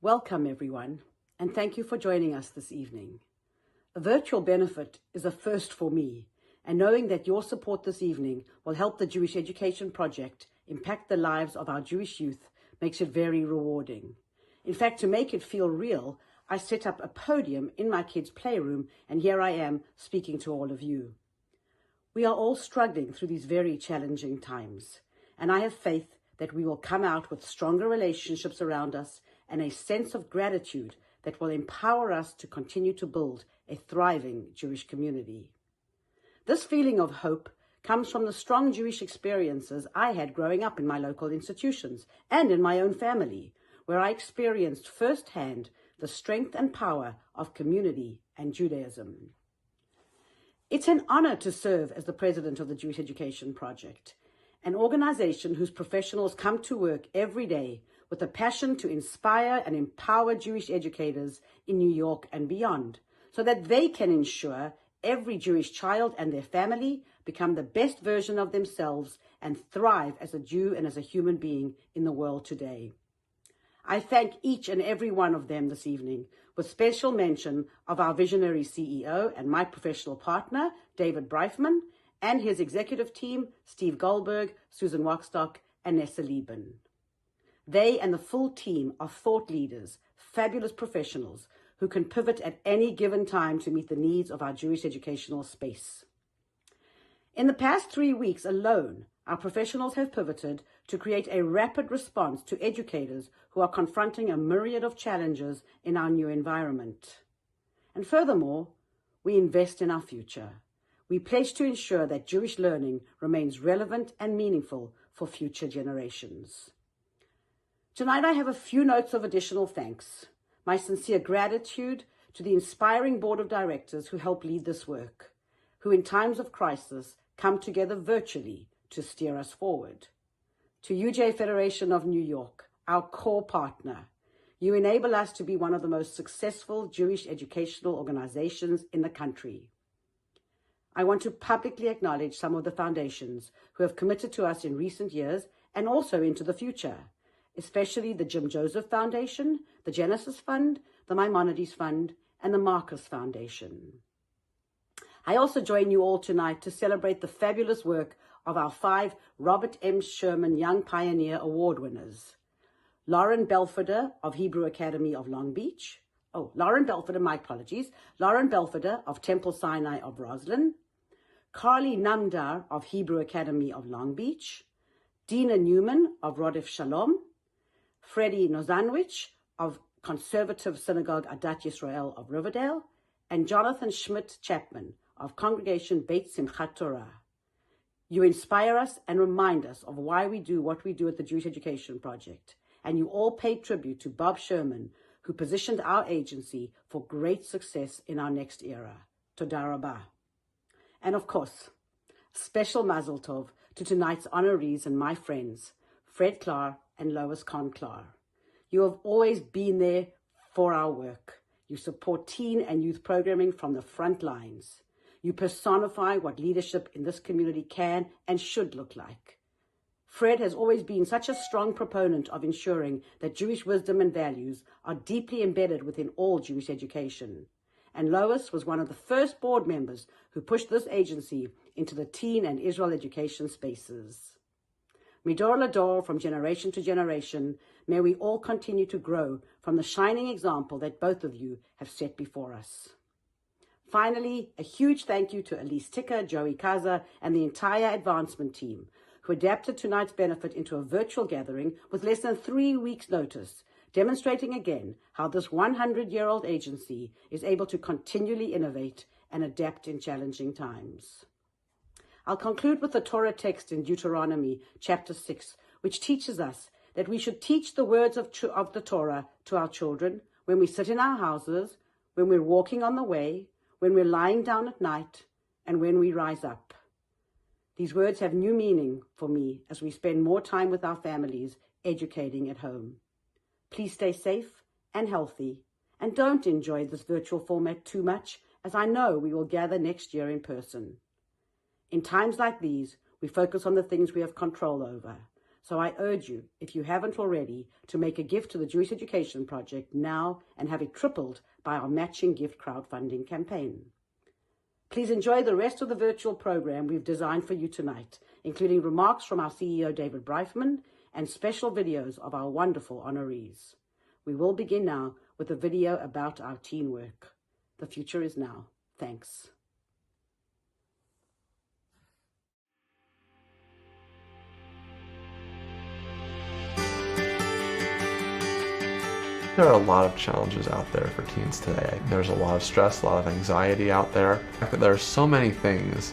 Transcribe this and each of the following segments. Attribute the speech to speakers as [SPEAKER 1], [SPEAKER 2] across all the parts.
[SPEAKER 1] Welcome, everyone, and thank you for joining us this evening. A virtual benefit is a first for me, and knowing that your support this evening will help the Jewish Education Project impact the lives of our Jewish youth makes it very rewarding. In fact, to make it feel real, I set up a podium in my kids' playroom, and here I am speaking to all of you. We are all struggling through these very challenging times, and I have faith that we will come out with stronger relationships around us and a sense of gratitude that will empower us to continue to build a thriving Jewish community. This feeling of hope comes from the strong Jewish experiences I had growing up in my local institutions and in my own family, where I experienced firsthand the strength and power of community and Judaism. It's an honor to serve as the president of the Jewish Education Project, an organization whose professionals come to work every day with a passion to inspire and empower Jewish educators in New York and beyond, so that they can ensure every Jewish child and their family become the best version of themselves and thrive as a Jew and as a human being in the world today. I thank each and every one of them this evening, with special mention of our visionary CEO and my professional partner, David Brightman, and his executive team, Steve Goldberg, Susan Wachstock, and Nessa Lieben. They and the full team are thought leaders, fabulous professionals who can pivot at any given time to meet the needs of our Jewish educational space. In the past 3 weeks alone, our professionals have pivoted to create a rapid response to educators who are confronting a myriad of challenges in our new environment. And furthermore, we invest in our future. We pledge to ensure that Jewish learning remains relevant and meaningful for future generations. Tonight I have a few notes of additional thanks. My sincere gratitude to the inspiring board of directors who help lead this work, who in times of crisis come together virtually to steer us forward. To UJ Federation of New York, our core partner, you enable us to be one of the most successful Jewish educational organizations in the country. I want to publicly acknowledge some of the foundations who have committed to us in recent years and also into the future, especially the Jim Joseph Foundation, the Genesis Fund, the Maimonides Fund, and the Marcus Foundation. I also join you all tonight to celebrate the fabulous work of our 5 Robert M. Sherman Young Pioneer Award winners. Lauren Belferder of Hebrew Academy of Long Beach. Lauren Belferder of Temple Sinai of Roslyn. Carly Namdar of Hebrew Academy of Long Beach. Dina Newman of Rodef Shalom. Phreddy Nosanwisch of Conservative Synagogue Adat Yisrael of Riverdale, and Jonathan Shmidt Chapman of Congregation Beit Simchat Torah. You inspire us and remind us of why we do what we do at the Jewish Education Project, and you all pay tribute to Bob Sherman, who positioned our agency for great success in our next era. Toda Rabah. And of course, special mazel tov to tonight's honorees and my friends, Fred Claar and Lois Kohn-Claar. You have always been there for our work. You support teen and youth programming from the front lines. You personify what leadership in this community can and should look like. Fred has always been such a strong proponent of ensuring that Jewish wisdom and values are deeply embedded within all Jewish education. And Lois was one of the first board members who pushed this agency into the teen and Israel education spaces. Midor Lador, from generation to generation, may we all continue to grow from the shining example that both of you have set before us. Finally, a huge thank you to Elise Ticker, Joey Kaza, and the entire advancement team, who adapted tonight's benefit into a virtual gathering with less than 3 weeks' notice, demonstrating again how this 100-year-old agency is able to continually innovate and adapt in challenging times. I'll conclude with the Torah text in Deuteronomy chapter 6, which teaches us that we should teach the words of the Torah to our children when we sit in our houses, when we're walking on the way, when we're lying down at night, and when we rise up. These words have new meaning for me as we spend more time with our families educating at home. Please stay safe and healthy, and don't enjoy this virtual format too much, as I know we will gather next year in person. In times like these, we focus on the things we have control over. So I urge you, if you haven't already, to make a gift to the Jewish Education Project now and have it tripled by our matching gift crowdfunding campaign. Please enjoy the rest of the virtual program we've designed for you tonight, including remarks from our CEO, David Brightman, and special videos of our wonderful honorees. We will begin now with a video about our teen work. The future is now. Thanks.
[SPEAKER 2] There are a lot of challenges out there for teens today. There's a lot of stress, a lot of anxiety out there. There are so many things,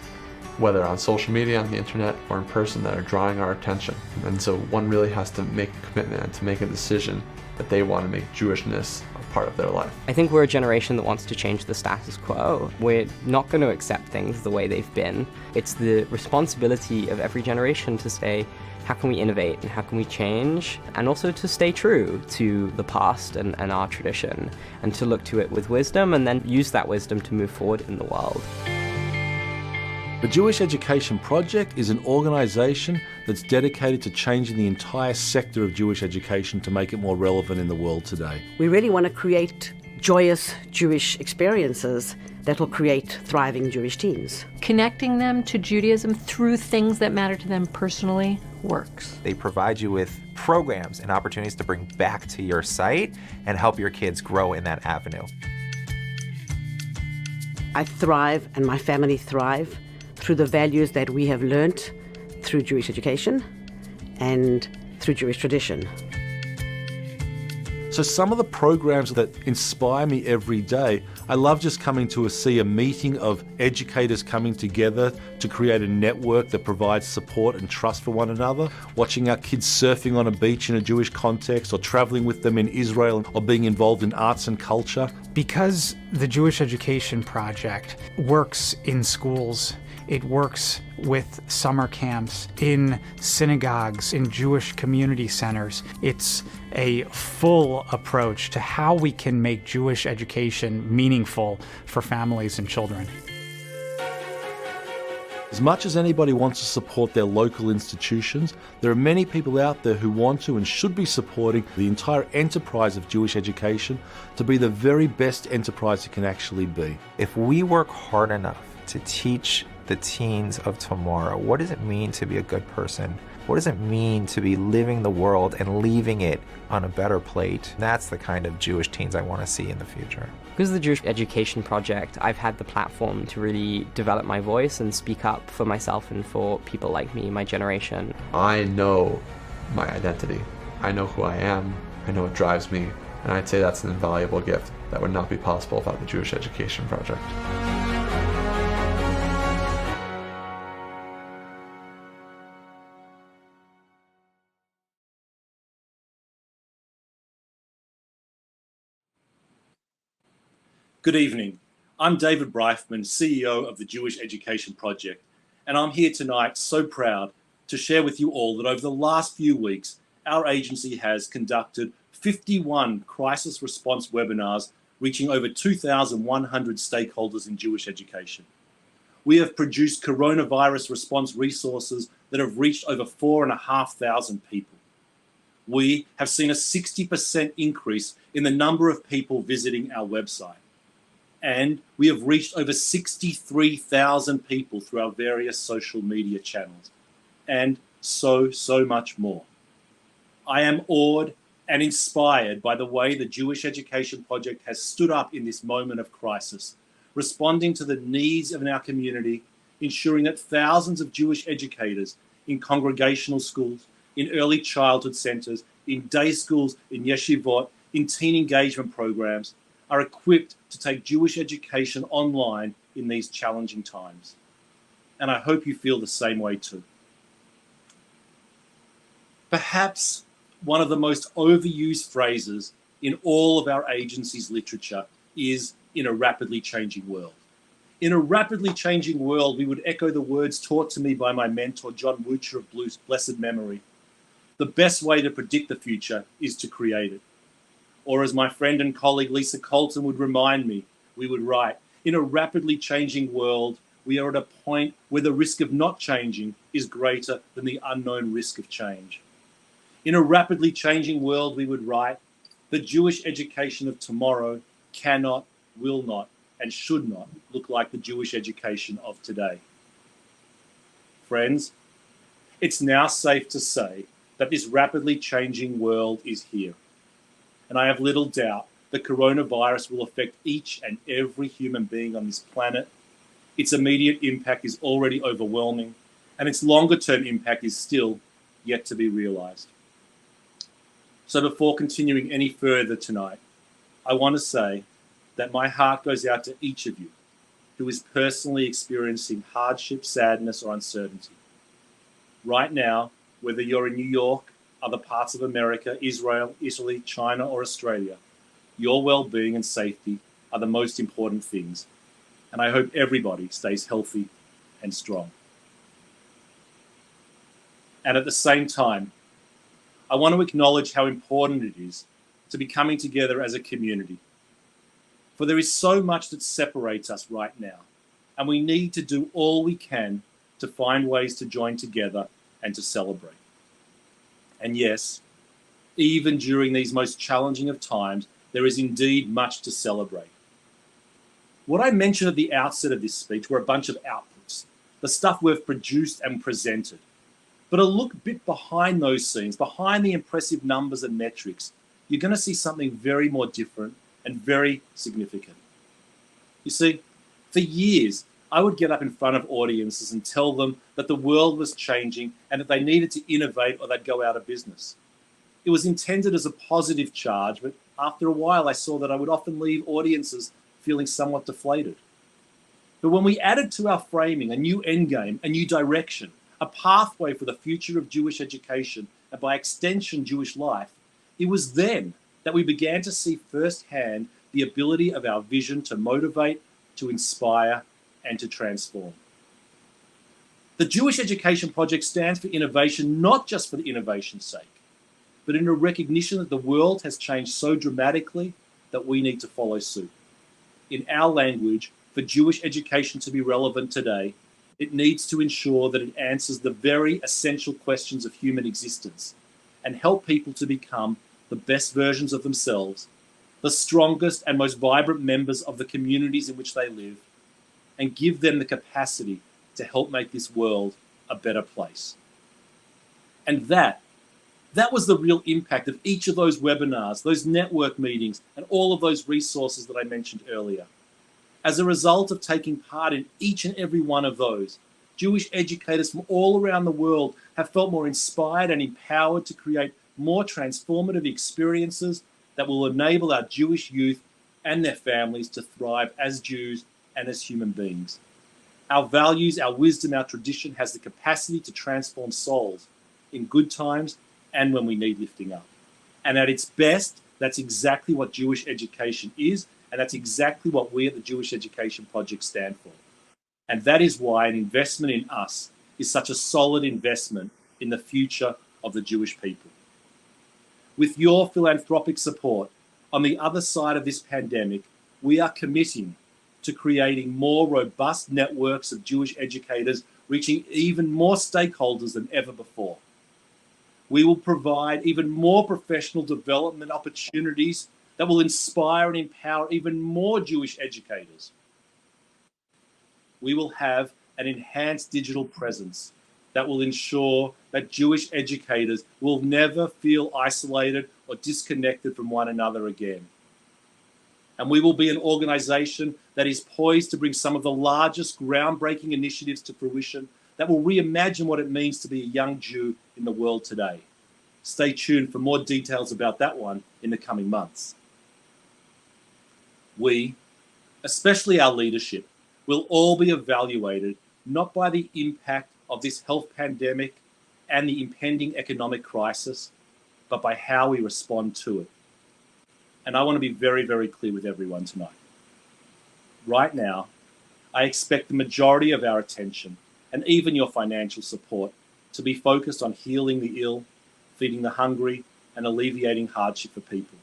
[SPEAKER 2] whether on social media, on the internet, or in person, that are drawing our attention. And so one really has to make a commitment and to make a decision that they want to make Jewishness a part of their life.
[SPEAKER 3] I think we're a generation that wants to change the status quo. We're not going to accept things the way they've been. It's the responsibility of every generation to say, how can we innovate and how can we change? And also to stay true to the past and our tradition, and to look to it with wisdom and then use that wisdom to move forward in the world.
[SPEAKER 4] The Jewish Education Project is an organisation that's dedicated to changing the entire sector of Jewish education to make it more relevant in the world today.
[SPEAKER 1] We really want to create joyous Jewish experiences that will create thriving Jewish teens.
[SPEAKER 5] Connecting them to Judaism through things that matter to them personally works.
[SPEAKER 6] They provide you with programs and opportunities to bring back to your site and help your kids grow in that avenue.
[SPEAKER 1] I thrive and my family thrive through the values that we have learnt through Jewish education and through Jewish tradition.
[SPEAKER 4] So some of the programs that inspire me every day, I love just coming to see a meeting of educators coming together to create a network that provides support and trust for one another, watching our kids surfing on a beach in a Jewish context, or traveling with them in Israel, or being involved in arts and culture.
[SPEAKER 7] Because the Jewish Education Project works in schools, it works with summer camps, in synagogues, in Jewish community centers. It's a full approach to how we can make Jewish education meaningful for families and children.
[SPEAKER 4] As much as anybody wants to support their local institutions, there are many people out there who want to and should be supporting the entire enterprise of Jewish education to be the very best enterprise it can actually be.
[SPEAKER 6] If we work hard enough to teach the teens of tomorrow, what does it mean to be a good person? What does it mean to be living the world and leaving it on a better plate? That's the kind of Jewish teens I want to see in the future.
[SPEAKER 3] Because of the Jewish Education Project, I've had the platform to really develop my voice and speak up for myself and for people like me, my generation.
[SPEAKER 2] I know my identity. I know who I am. I know what drives me. And I'd say that's an invaluable gift that would not be possible without the Jewish Education Project.
[SPEAKER 8] Good evening. I'm David Brightman, CEO of the Jewish Education Project, and I'm here tonight so proud to share with you all that over the last few weeks, our agency has conducted 51 crisis response webinars reaching over 2,100 stakeholders in Jewish education. We have produced coronavirus response resources that have reached over 4,500 people. We have seen a 60% increase in the number of people visiting our website. And we have reached over 63,000 people through our various social media channels, and so much more. I am awed and inspired by the way the Jewish Education Project has stood up in this moment of crisis, responding to the needs of our community, ensuring that thousands of Jewish educators in congregational schools, in early childhood centers, in day schools, in yeshivot, in teen engagement programs, are equipped to take Jewish education online in these challenging times. And I hope you feel the same way too. Perhaps one of the most overused phrases in all of our agency's literature is "in a rapidly changing world." In a rapidly changing world, we would echo the words taught to me by my mentor, John Wucher of blessed memory. The best way to predict the future is to create it. Or as my friend and colleague Lisa Colton would remind me, we would write, in a rapidly changing world, we are at a point where the risk of not changing is greater than the unknown risk of change. In a rapidly changing world, we would write, the Jewish education of tomorrow cannot, will not, and should not look like the Jewish education of today. Friends, it's now safe to say that this rapidly changing world is here. And I have little doubt the coronavirus will affect each and every human being on this planet. Its immediate impact is already overwhelming, and its longer-term impact is still yet to be realized. So before continuing any further tonight, I want to say that my heart goes out to each of you who is personally experiencing hardship, sadness, or uncertainty. Right now, whether you're in New York, other parts of America, Israel, Italy, China, or Australia, your well-being and safety are the most important things. And I hope everybody stays healthy and strong. And at the same time, I want to acknowledge how important it is to be coming together as a community. For there is so much that separates us right now, and we need to do all we can to find ways to join together and to celebrate. And yes, even during these most challenging of times, there is indeed much to celebrate. What I mentioned at the outset of this speech were a bunch of outputs, the stuff we've produced and presented. But a look a bit behind those scenes, behind the impressive numbers and metrics, you're going to see something very more different and very significant. You see, for years, I would get up in front of audiences and tell them that the world was changing and that they needed to innovate or they'd go out of business. It was intended as a positive charge, but after a while I saw that I would often leave audiences feeling somewhat deflated. But when we added to our framing a new endgame, a new direction, a pathway for the future of Jewish education, and by extension, Jewish life, it was then that we began to see firsthand the ability of our vision to motivate, to inspire, and to transform. The Jewish Education Project stands for innovation, not just for the innovation's sake, but in a recognition that the world has changed so dramatically that we need to follow suit. In our language, for Jewish education to be relevant today, it needs to ensure that it answers the very essential questions of human existence and help people to become the best versions of themselves, the strongest and most vibrant members of the communities in which they live, and give them the capacity to help make this world a better place. And that was the real impact of each of those webinars, those network meetings, and all of those resources that I mentioned earlier. As a result of taking part in each and every one of those, Jewish educators from all around the world have felt more inspired and empowered to create more transformative experiences that will enable our Jewish youth and their families to thrive as Jews and as human beings. Our values, our wisdom, our tradition has the capacity to transform souls in good times and when we need lifting up. And at its best, that's exactly what Jewish education is, and that's exactly what we at the Jewish Education Project stand for. And that is why an investment in us is such a solid investment in the future of the Jewish people. With your philanthropic support, on the other side of this pandemic, we are committing to creating more robust networks of Jewish educators, reaching even more stakeholders than ever before. We will provide even more professional development opportunities that will inspire and empower even more Jewish educators. We will have an enhanced digital presence that will ensure that Jewish educators will never feel isolated or disconnected from one another again. And we will be an organization that is poised to bring some of the largest groundbreaking initiatives to fruition that will reimagine what it means to be a young Jew in the world today. Stay tuned for more details about that one in the coming months. We, especially our leadership, will all be evaluated not by the impact of this health pandemic and the impending economic crisis, but by how we respond to it. And I want to be very, very clear with everyone tonight. Right now, I expect the majority of our attention and even your financial support to be focused on healing the ill, feeding the hungry, and alleviating hardship for people.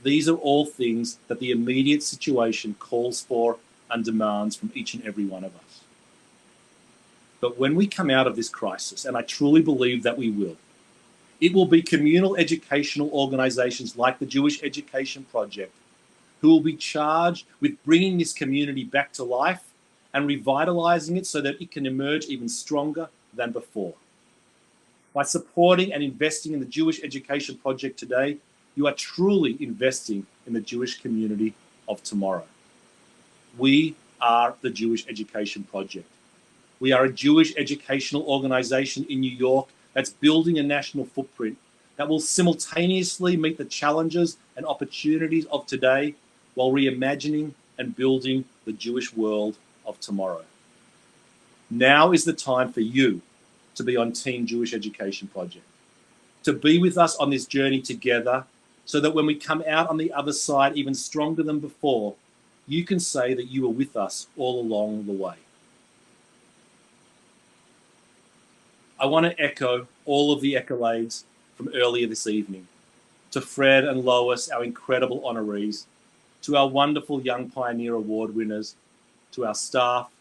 [SPEAKER 8] These are all things that the immediate situation calls for and demands from each and every one of us. But when we come out of this crisis, and I truly believe that we will, It will be communal educational organisations like the Jewish Education Project who will be charged with bringing this community back to life and revitalising it so that it can emerge even stronger than before. By supporting and investing in the Jewish Education Project today, you are truly investing in the Jewish community of tomorrow. We are the Jewish Education Project. We are a Jewish educational organisation in New York that's building a national footprint that will simultaneously meet the challenges and opportunities of today while reimagining and building the Jewish world of tomorrow. Now is the time for you to be on Team Jewish Education Project, to be with us on this journey together so that when we come out on the other side even stronger than before, you can say that you were with us all along the way. I want to echo all of the accolades from earlier this evening to Fred and Lois, our incredible honorees, to our wonderful Young Pioneer Award winners, to our staff,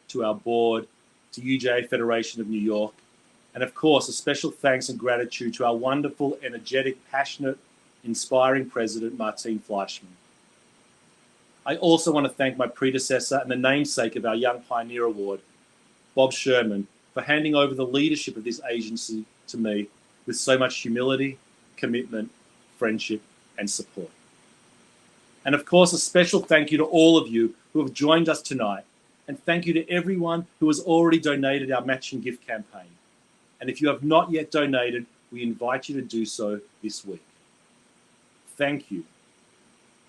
[SPEAKER 8] to our board, to UJA Federation of New York, and of course, a special thanks and gratitude to our wonderful, energetic, passionate, inspiring president, Martine Fleischman. I also want to thank my predecessor and the namesake of our Young Pioneer Award, Bob Sherman, for handing over the leadership of this agency to me with so much humility, commitment, friendship, and support. And of course, a special thank you to all of you who have joined us tonight. And thank you to everyone who has already donated our matching gift campaign. And if you have not yet donated, we invite you to do so this week. Thank you.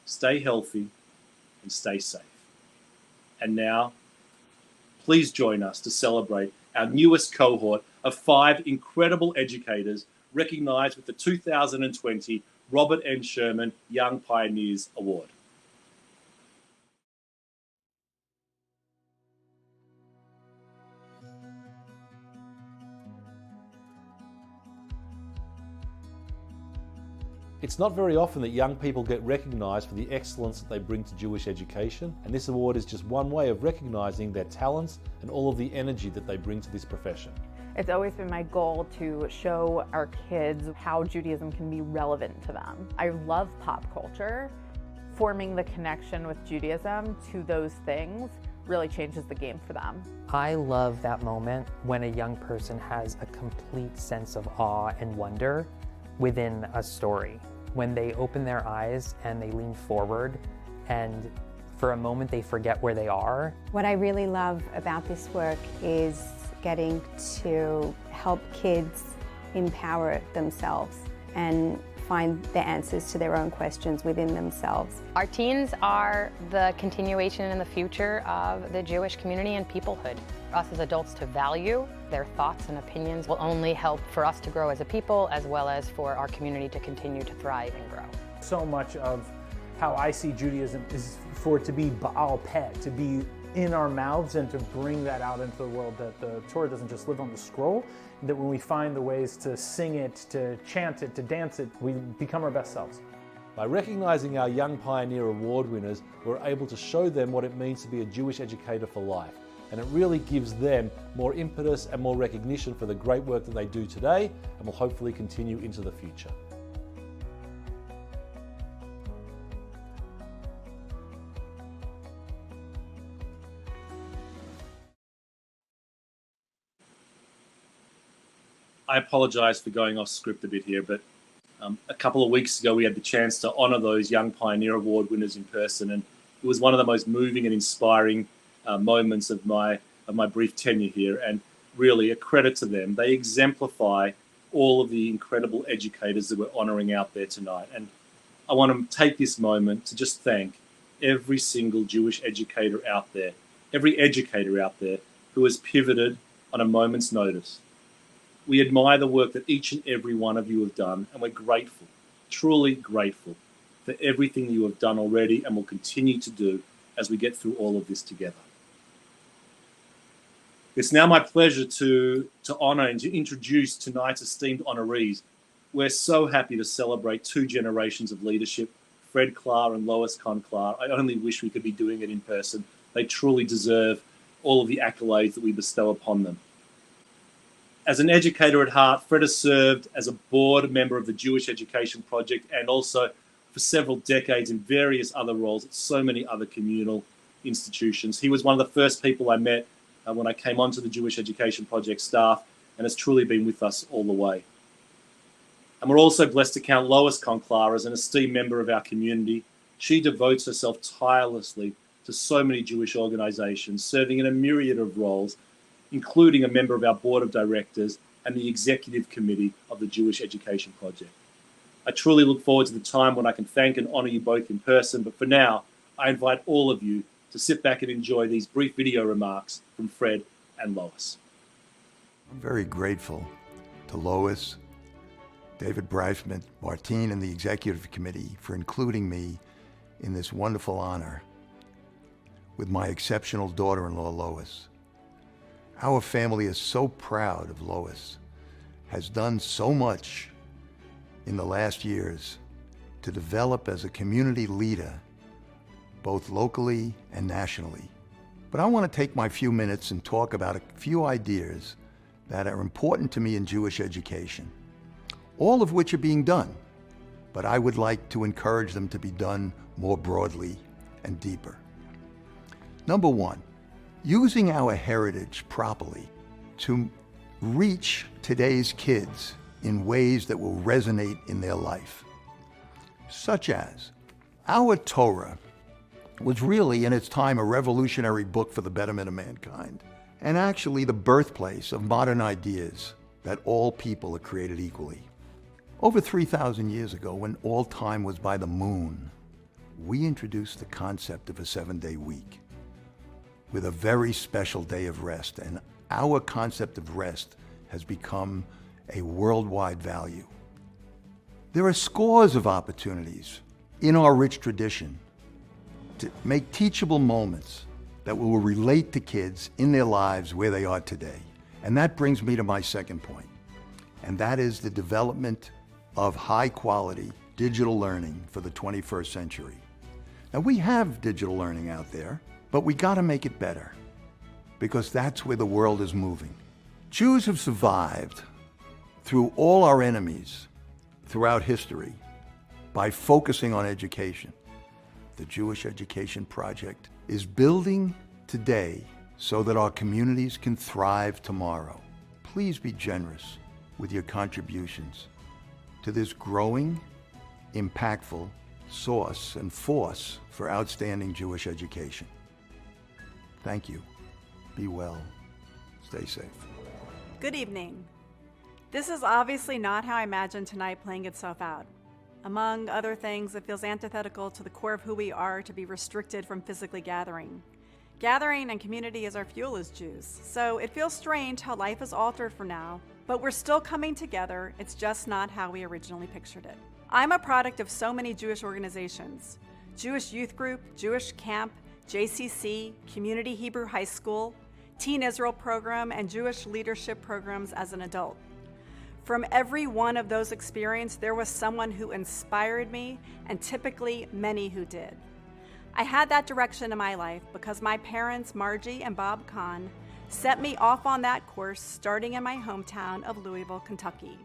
[SPEAKER 8] Stay healthy and stay safe. And now, please join us to celebrate our newest cohort of 5 incredible educators recognized with the 2020 Robert N. Sherman Young Pioneers Award.
[SPEAKER 4] It's not very often that young people get recognised for the excellence that they bring to Jewish education, and this award is just one way of recognising their talents and all of the energy that they bring to this profession.
[SPEAKER 9] It's always been my goal to show our kids how Judaism can be relevant to them. I love pop culture. Forming the connection with Judaism to those things really changes the game for them.
[SPEAKER 10] I love that moment when a young person has a complete sense of awe and wonder within a story. When they open their eyes and they lean forward and for a moment they forget where they are.
[SPEAKER 11] What I really love about this work is getting to help kids empower themselves and find the answers to their own questions within themselves.
[SPEAKER 12] Our teens are the continuation and the future of the Jewish community and peoplehood. Us as adults to value their thoughts and opinions will only help for us to grow as a people as well as for our community to continue to thrive and grow.
[SPEAKER 13] So much of how I see Judaism is for it to be Baal Peh, to be in our mouths and to bring that out into the world, that the Torah doesn't just live on the scroll, that when we find the ways to sing it, to chant it, to dance it, we become our best selves.
[SPEAKER 4] By recognising our Young Pioneer Award winners, we're able to show them what it means to be a Jewish educator for life. And it really gives them more impetus and more recognition for the great work that they do today and will hopefully continue into the future.
[SPEAKER 8] I apologise for going off script a bit here, but a couple of weeks ago we had the chance to honour those Young Pioneer Award winners in person, and it was one of the most moving and inspiring moments of my brief tenure here, and really a credit to them. They exemplify all of the incredible educators that we're honouring out there tonight, and I want to take this moment to just thank every single Jewish educator out there, every educator out there who has pivoted on a moment's notice. We admire the work that each and every one of you have done, and we're grateful, truly grateful, for everything that you have done already and will continue to do as we get through all of this together. It's now my pleasure to honour and to introduce tonight's esteemed honorees. We're so happy to celebrate 2 generations of leadership, Fred Claar and Lois Kohn-Claar. I only wish we could be doing it in person. They truly deserve all of the accolades that we bestow upon them. As an educator at heart, Fred has served as a board member of the Jewish Education Project and also for several decades in various other roles at so many other communal institutions. He was one of the first people I met when I came onto the Jewish Education Project staff and has truly been with us all the way. And we're also blessed to count Lois Kohn-Claar as an esteemed member of our community. She devotes herself tirelessly to so many Jewish organizations, serving in a myriad of roles, including a member of our board of directors and the executive committee of the Jewish Education Project. I truly look forward to the time when I can thank and honor you both in person, but for now, I invite all of you to sit back and enjoy these brief video remarks from Fred and Lois.
[SPEAKER 14] I'm very grateful to Lois, David Brightman, Martine, and the executive committee for including me in this wonderful honor with my exceptional daughter-in-law, Lois. Our family is so proud of Lois, has done so much in the last years to develop as a community leader, both locally and nationally. But I want to take my few minutes and talk about a few ideas that are important to me in Jewish education, all of which are being done, but I would like to encourage them to be done more broadly and deeper. Number one, using our heritage properly to reach today's kids in ways that will resonate in their life. Such as, our Torah was really in its time a revolutionary book for the betterment of mankind, and actually the birthplace of modern ideas that all people are created equally. Over 3,000 years ago, when all time was by the moon, we introduced the concept of a 7-day week with a very special day of rest, and our concept of rest has become a worldwide value. There are scores of opportunities in our rich tradition to make teachable moments that will relate to kids in their lives where they are today. And that brings me to my second point, and that is the development of high-quality digital learning for the 21st century. Now, we have digital learning out there, but we got to make it better, because that's where the world is moving. Jews have survived through all our enemies throughout history by focusing on education. The Jewish Education Project is building today so that our communities can thrive tomorrow. Please be generous with your contributions to this growing, impactful source and force for outstanding Jewish education. Thank you. Be well. Stay safe.
[SPEAKER 15] Good evening. This is obviously not how I imagined tonight playing itself out. Among other things, it feels antithetical to the core of who we are to be restricted from physically gathering. Gathering and community is our fuel as Jews, so it feels strange how life is altered for now, but we're still coming together. It's just not how we originally pictured it. I'm a product of so many Jewish organizations: Jewish Youth Group, Jewish Camp, JCC, Community Hebrew High School, Teen Israel Program, and Jewish Leadership Programs as an adult. From every one of those experiences, there was someone who inspired me, and typically many who did. I had that direction in my life because my parents, Margie and Bob Kahn, set me off on that course starting in my hometown of Louisville, Kentucky.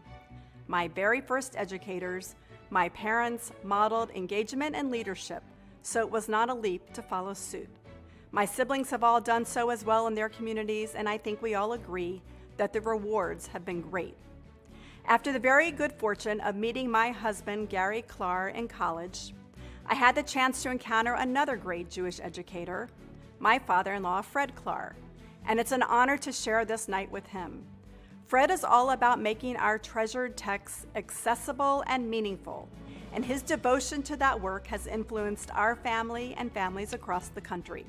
[SPEAKER 15] My very first educators, my parents, modeled engagement and leadership, so it was not a leap to follow suit. My siblings have all done so as well in their communities, and I think we all agree that the rewards have been great. After the very good fortune of meeting my husband, Gary Claar, in college, I had the chance to encounter another great Jewish educator, my father-in-law, Fred Claar, and it's an honor to share this night with him. Fred is all about making our treasured texts accessible and meaningful, and his devotion to that work has influenced our family and families across the country.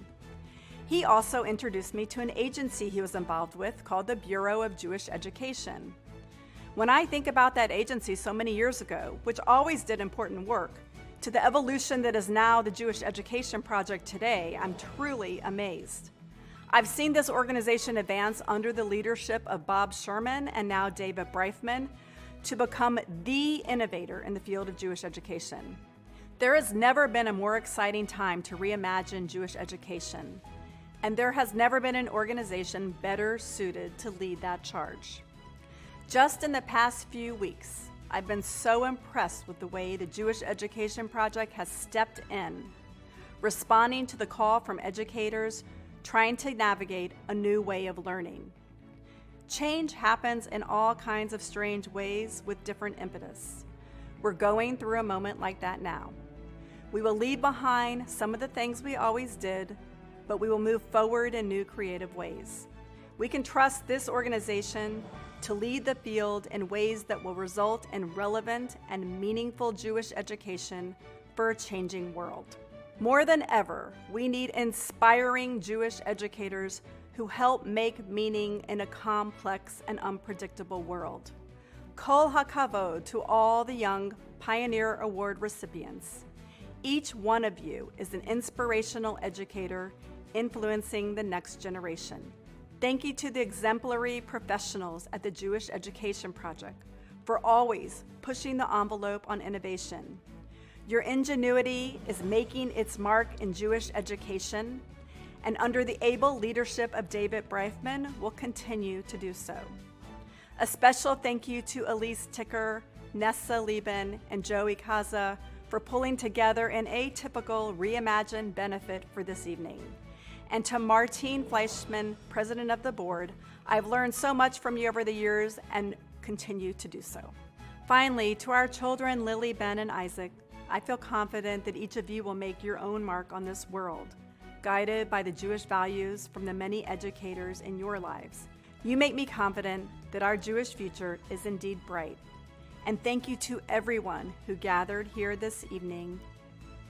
[SPEAKER 15] He also introduced me to an agency he was involved with called the Bureau of Jewish Education. When I think about that agency so many years ago, which always did important work, to the evolution that is now the Jewish Education Project today, I'm truly amazed. I've seen this organization advance under the leadership of Bob Sherman and now David Brightman to become the innovator in the field of Jewish education. There has never been a more exciting time to reimagine Jewish education, and there has never been an organization better suited to lead that charge. Just in the past few weeks, I've been so impressed with the way the Jewish Education Project has stepped in, responding to the call from educators trying to navigate a new way of learning. Change happens in all kinds of strange ways with different impetus. We're going through a moment like that now. We will leave behind some of the things we always did, but we will move forward in new creative ways. We can trust this organization to lead the field in ways that will result in relevant and meaningful Jewish education for a changing world. More than ever, we need inspiring Jewish educators who help make meaning in a complex and unpredictable world. Kol hakavod to all the Young Pioneer Award recipients. Each one of you is an inspirational educator influencing the next generation. Thank you to the exemplary professionals at the Jewish Education Project for always pushing the envelope on innovation. Your ingenuity is making its mark in Jewish education, and under the able leadership of David Brightman will continue to do so. A special thank you to Elise Ticker, Nessa Lieben, and Joey Kaza for pulling together an atypical reimagined benefit for this evening. And to Martine Fleischman, President of the Board, I've learned so much from you over the years and continue to do so. Finally, to our children, Lily, Ben, and Isaac, I feel confident that each of you will make your own mark on this world, guided by the Jewish values from the many educators in your lives. You make me confident that our Jewish future is indeed bright. And thank you to everyone who gathered here this evening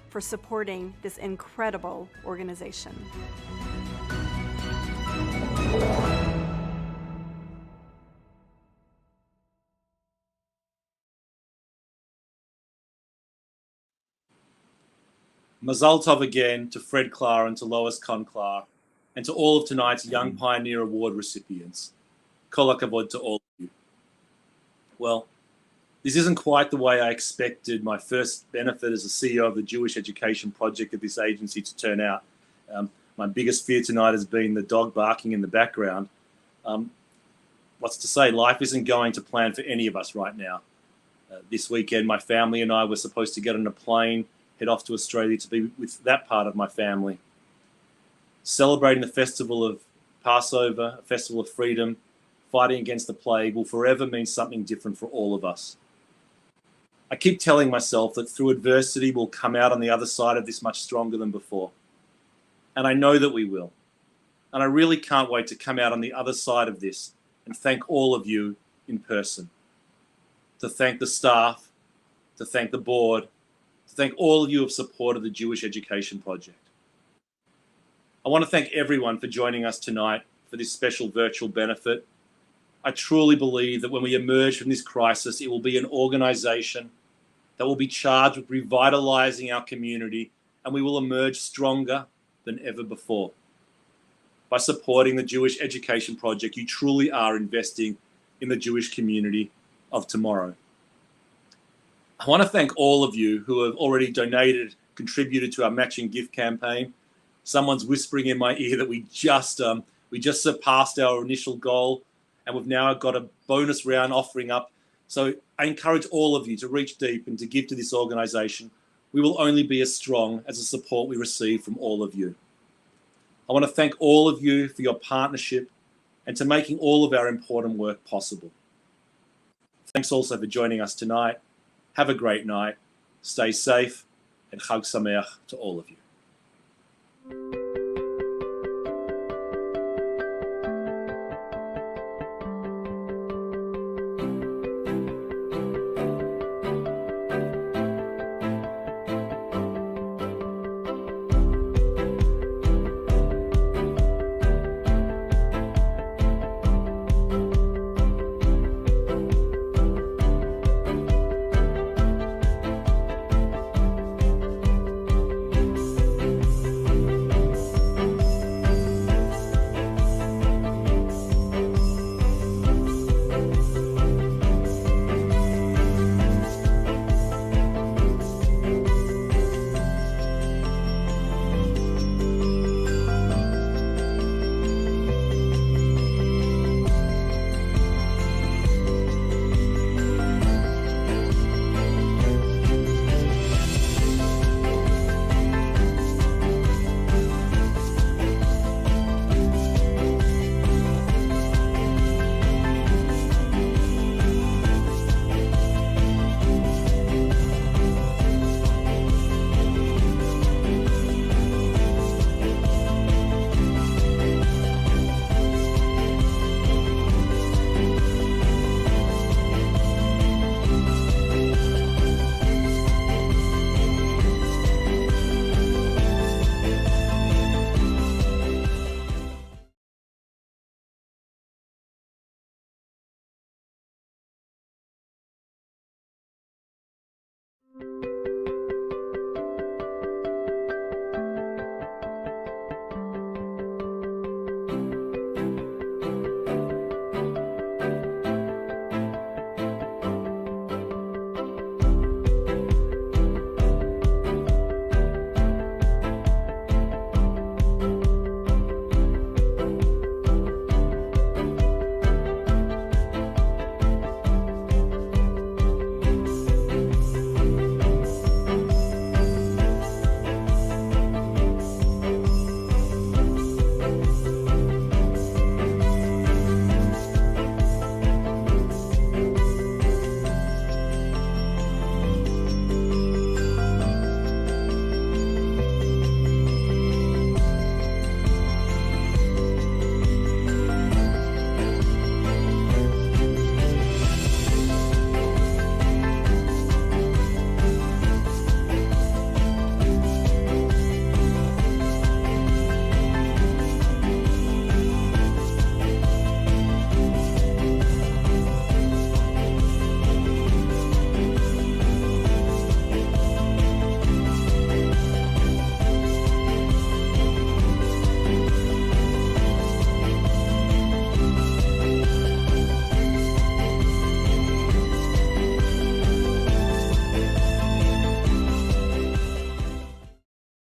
[SPEAKER 15] for supporting this incredible organization.
[SPEAKER 8] Mazal Tov again to Fred Claar and to Lois Kohn-Claar, and to all of tonight's Young Pioneer Award recipients. Kol hakavod to all of you. Well, this isn't quite the way I expected my first benefit as a CEO of the Jewish Education Project at this agency to turn out. My biggest fear tonight has been the dog barking in the background. What's to say, life isn't going to plan for any of us right now. This weekend, my family and I were supposed to get on a plane, head off to Australia to be with that part of my family. Celebrating the festival of Passover, a festival of freedom, fighting against the plague will forever mean something different for all of us. I keep telling myself that through adversity, we'll come out on the other side of this much stronger than before. And I know that we will. And I really can't wait to come out on the other side of this and thank all of you in person. To thank the staff, to thank the board, to thank all of you who have supported the Jewish Education Project. I want to thank everyone for joining us tonight for this special virtual benefit. I truly believe that when we emerge from this crisis, it will be an organization that will be charged with revitalizing our community, and we will emerge stronger than ever before. By supporting the Jewish Education Project, you truly are investing in the Jewish community of tomorrow. I want to thank all of you who have already donated, contributed to our matching gift campaign. Someone's whispering in my ear that we just surpassed our initial goal, and we've now got a bonus round offering up. So I encourage all of you to reach deep and to give to this organization. We will only be as strong as the support we receive from all of you. I want to thank all of you for your partnership and to making all of our important work possible. Thanks also for joining us tonight. Have a great night. Stay safe, and Chag Sameach to all of you.